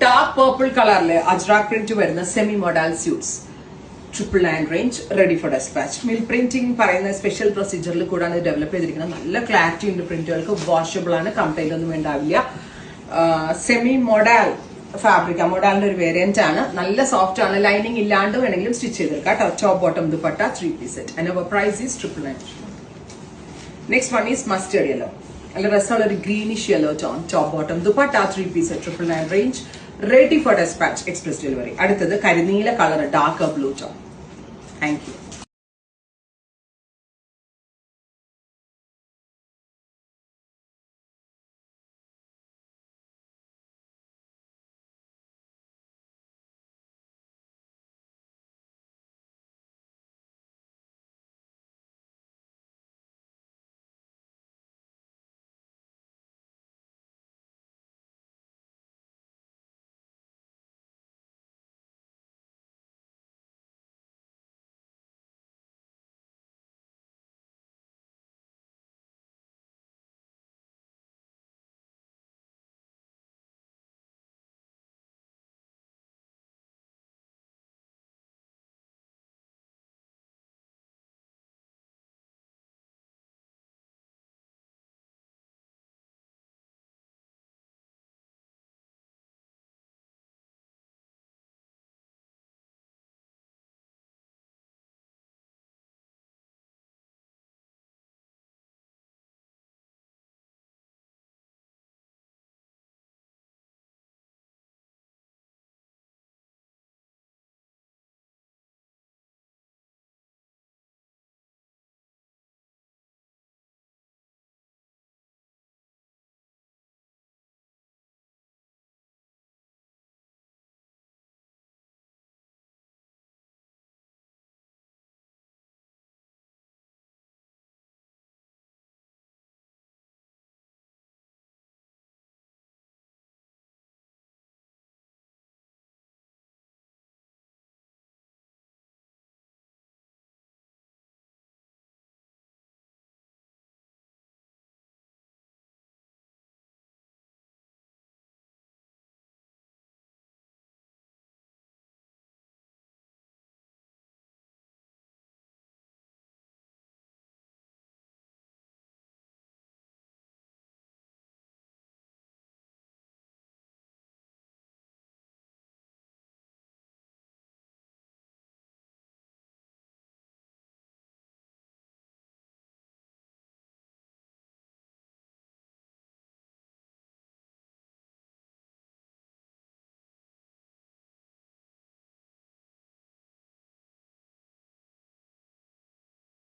Dark purple കളറില് Ajrakh print വരുന്ന semi model suits 999 range, ready for dispatch. Mill printing പറയുന്ന special പ്രൊസീജിയറിൽ കൂടാണ് ഡെവലപ്പ് ചെയ്തിരിക്കുന്നത്. നല്ല ക്ലാരിറ്റി ഉണ്ട് പ്രിന്റുകൾക്ക്, വാഷബിൾ ആണ്, കംപ്ലൈന്റ് ഒന്നും ഉണ്ടാവില്ല. സെമി മോഡൽ ഫാബ്രിക്, മോഡലിന്റെ ഒരു വേരിയന്റ് ആണ്. നല്ല സോഫ്റ്റ് ആണ്, ലൈനിങ് ഇല്ലാണ്ട് വേണമെങ്കിലും സ്റ്റിച്ച് ചെയ്തെടുക്കാം കേട്ടോ. Top bottom dupatta 3 piece set and our price is 999. Next one is mustard yellow. നല്ല രസമുള്ള ഒരു greenish yellow tone, top bottom dupatta 3 piece set 999 range, ready for despatch, express delivery. അടുത്തത് കരിനീല colour dark blue tone. Thank U.